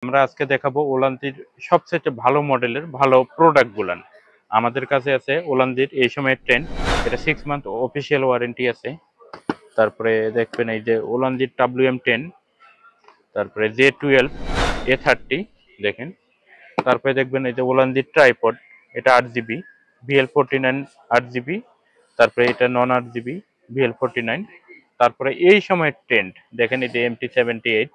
আমরা আজকে দেখাবো ওলান্দির সবচেয়ে ভালো মডেলের ভালো প্রোডাক্ট গুলান। আমাদের কাছে আছে ওলান্দির এই সময়ের ট্রেন্ড, এটা 6 মান্থ অফিসিয়াল ওয়ারেন্টি আছে। তারপরে দেখবেন এই যে ওলান্দির WM10, তারপরে J12, A30 দেখেন। তারপরে দেখবেন এই যে ওলান্দির ট্রাইপড, এটা 8GB, VL49 8GB। তারপরে এটা নন 8GB, VL49। তারপরে এই সময়ের ট্রেন্ড দেখেন এই যে MT78,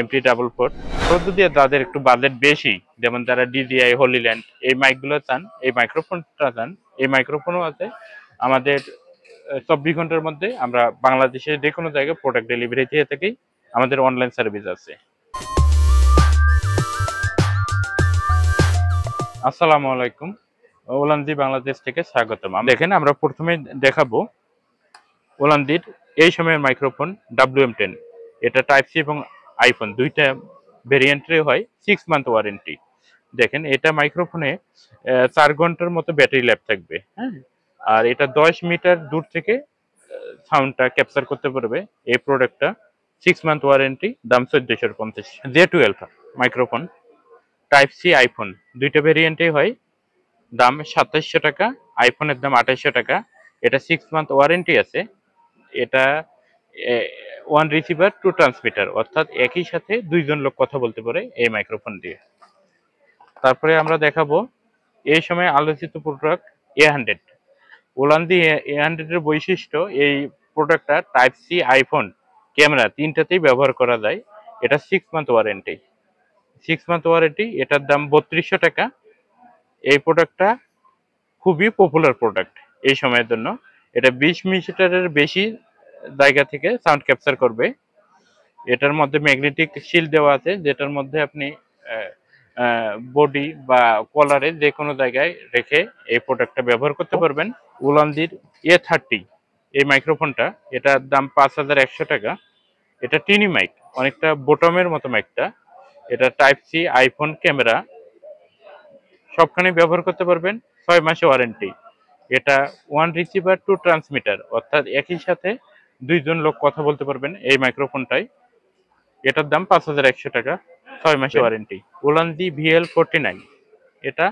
MT44। তো যদি তাদের একটু বাজেট বেশি, যেমন যারা DJI, হলিল্যান্ড এই মাইকগুলো চান, এই মাইক্রোফোনটা চান, এই মাইক্রোফোনও আছে আমাদের। 24 ঘন্টার মধ্যে আমরা বাংলাদেশের যে কোনো জায়গায় প্রোডাক্ট ডেলিভারি দিয়ে থাকি। আমাদের অনলাইন সার্ভিস আছে। আসসালামু আলাইকুম, ওলান্দি বাংলাদেশ থেকে স্বাগতম। দেখেন আমরা প্রথমে দেখাবো ওলান্দির এই সময়ের মাইক্রোফোন WM10। এটা টাইপ সি এবং আইফোন দুইটা ভেরিয়েন্টের হয়, 6 মান্থ ওয়ারেন্টি। দেখেন এটা মাইক্রোফোনে 4 ঘন্টার মতো ব্যাটারি লাইফ থাকবে, হ্যাঁ। আর এটা 10 মিটার দূর থেকে সাউন্ডটা ক্যাপচার করতে পারবে এই প্রোডাক্টটা। 6 মান্থ ওয়ারেন্টি, দাম 1450। J12 microphone, type C iPhone দুইটা ভেরিয়েন্টেই হয়, দাম 2700 টাকা, আইফোনের দাম 2800 টাকা। এটা 6 মান্থ ওয়ারেন্টি আছে। এটা 1 রিসিভার 2 ট্রান্সমিটার, অর্থাৎ একই সাথে দুইজন লোক কথা বলতে পারে এই মাইক্রোফোন দিয়ে। তারপরে আমরা দেখাবো এই সময় আলোচিত প্রোডাক্ট A100। ওলান্দি A100 এর বৈশিষ্ট্য, এই প্রোডাক্টটা টাইপ সি, আইফোন, ক্যামেরা তিনটাতেই ব্যবহার করা যায়। এটা 6 মান্থ ওয়ারেন্টি, 6 মান্থ ওয়ারেন্টি। এটার দাম 3200 টাকা। এই প্রোডাক্টটা খুবই পপুলার প্রোডাক্ট এই সময়ের জন্য। এটা 20 মিটারের বেশি জায়গা থেকে সাউন্ড ক্যাপচার করবে। এটার মধ্যে ম্যাগনেটিক শিল্ড দেওয়া আছে, যেটার মধ্যে আপনি বডি বা কলারে যে কোনো জায়গায় রেখে এই প্রোডাক্টটা ব্যবহার করতে পারবেন। ওলান্দির A30 এই মাইক্রোফোনটা, এটার দাম 5100 টাকা। এটা টিনি মাইক, অনেকটা বোটমের মতো মাইকটা। এটা টাইপ সি, আইফোন, ক্যামেরা সবখানে ব্যবহার করতে পারবেন। 6 মাসে ওয়ারেন্টি। এটা 1 রিসিভার 2 ট্রান্সমিটার, অর্থাৎ একই সাথে দুইজন লোক কথা বলতে পারবেন এই মাইক্রোফোনটাই। এটার দাম 5100 টাকা, 6 মাসে ওয়ারেন্টি। ওলান্দি VL49, এটা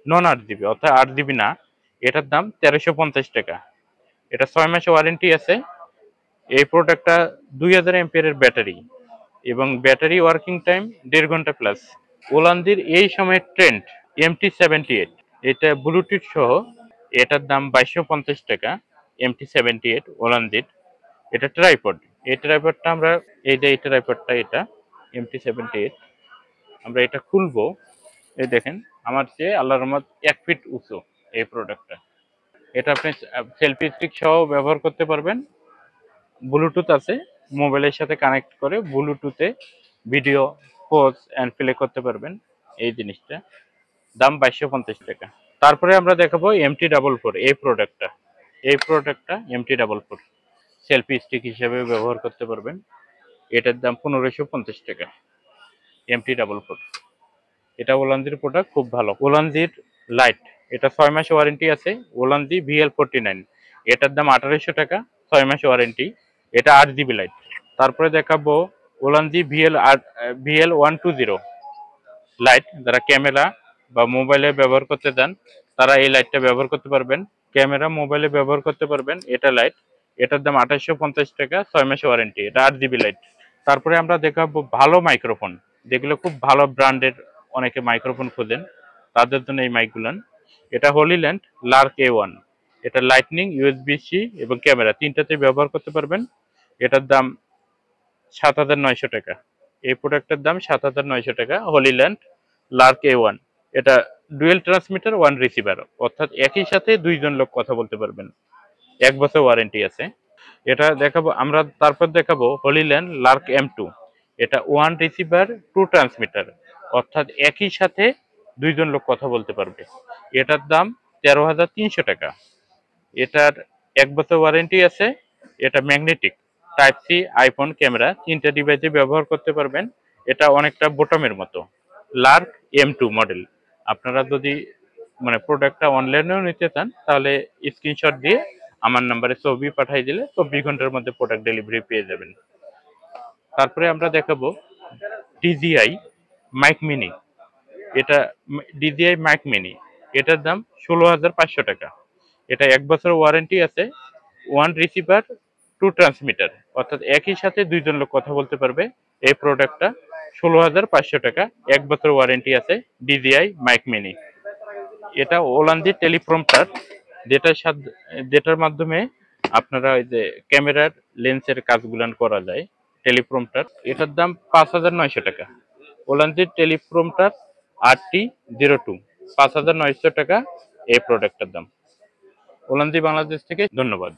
নন 8GB, অর্থাৎ 8GB না। এটার দাম 1350 টাকা। এটা 6 মাসে ওয়ারেন্টি আছে। এই প্রোডাক্টটা 2000 এমপিয়ারের ব্যাটারি এবং ব্যাটারি ওয়ার্কিং টাইম 1.5 ঘন্টা প্লাস। ওলান্দির এই সময়ের ট্রেন্ড MT78, এটা ব্লুটুথ সহ, এটার দাম 2250 টাকা। MT78 ওলান্দির, এটা ট্রাইপড। এই ট্রাইপডটা আমরা, এই যে এই ট্রাইপডটা, এটা MT78। আমরা এটা খুলবো, এই দেখেন আমার চেয়ে আল্লাহর রহমত 1 ফিট উঁচু এই প্রোডাক্টটা। এটা আপনি সেলফি স্টিক সহ ব্যবহার করতে পারবেন। ব্লুটুথ আছে, মোবাইলের সাথে কানেক্ট করে ব্লুটুথে ভিডিও পজ অ্যান্ড প্লে করতে পারবেন এই জিনিসটা। দাম 2250 টাকা। তারপরে আমরা দেখাবো MT44 এই প্রোডাক্টটা MT44 সেলফি স্টিক হিসেবে ব্যবহার করতে পারবেন। এটার দাম 1550 টাকা। MT44 এটা ওলান্দির প্রোডাক্ট, খুব ভালো। ওলান্দির লাইট, এটা 6 মাসে ওয়ারেন্টি আছে। ওলান্দি VL49, এটার দাম 1800 টাকা, 6 মাসে ওয়ারেন্টি। এটা 8GB লাইট। তারপরে দেখাবো ওলান্দি VL120 লাইট। যারা ক্যামেরা বা মোবাইলে ব্যবহার করতে চান, তারা এই লাইটটা ব্যবহার করতে পারবেন। ক্যামেরা, মোবাইলে ব্যবহার করতে পারবেন এটা লাইট। এটার দাম 2850 টাকা, 6 মাসে ওয়ারেন্টি। এটা 8GB লাইট। তারপরে আমরা দেখাবো ভালো মাইক্রোফোন, যেগুলো খুব ভালো ব্র্যান্ডের, অনেকে মাইক্রোফোন খোঁজেন, তাদের জন্য এই মাইকগুলান। এটা হলিল্যান্ড লার্ক A1, এটা লাইটনিং, USB-C এবং ক্যামেরা তিনটাতে ব্যবহার করতে পারবেন। এটার দাম 7900 টাকা। এই প্রোডাক্টের দাম 7900 টাকা, হলিল্যান্ড লার্ক A1। এটা ডুয়েল ট্রান্সমিটার 1 রিসিভার, অর্থাৎ একই সাথে দুইজন লোক কথা বলতে পারবেন। 1 বছর ওয়ারেন্টি আছে। এটা দেখাবো আমরা। তারপর দেখাবো হলিল্যান্ড লার্ক M2, এটা 1 রিসিভার 2 ট্রান্সমিটার, অর্থাৎ একই সাথে দুইজন লোক কথা বলতে পারবে। এটার দাম 13300 টাকা। এটার 1 বছর ওয়ারেন্টি আছে। এটা magnetic, type C, iPhone, camera তিনটা ডিভাইসে ব্যবহার করতে পারবেন। এটা অনেকটা বোটামের মতো, লার্ক M2 মডেল। আপনারা যদি মানে প্রোডাক্টটা অনলাইনেও নিতে চান, তাহলে স্ক্রিনশট দিয়ে আমার নাম্বারে ছবি পাঠিয়ে দিলে 24 ঘন্টার মধ্যে প্রোডাক্ট ডেলিভারি পেয়ে যাবেন। তারপরে আমরা দেখাবো DJI মাইক মিনি, এটা ডিজিআই মাইক মিনি, এটার দাম 16,500 টাকা। এটা 1 বছর ওয়ারেন্টি আছে, 1 রিসিভার 2 ট্রান্সমিটার, অর্থাৎ একই সাথে দুইজন লোক কথা বলতে পারবে। এই প্রোডাক্টটা 16,500 টাকা, 1 বছর ওয়ারেন্টি আছে, ডিজিআই মাইক মিনি। এটা ওলান্দি টেলিপ্রম্পটার, যেটার মাধ্যমে আপনারা ওই যে ক্যামেরার লেন্সের কাজগুলান করা যায়। টেলিপ্রম্পটার, এটার দাম 5,900 টাকা। ওলান্দি টেলিপ্রম্পটার RT02, 5,900 টাকা এই প্রোডাক্টটার দাম। ওলান্দি বাংলাদেশ থেকে ধন্যবাদ।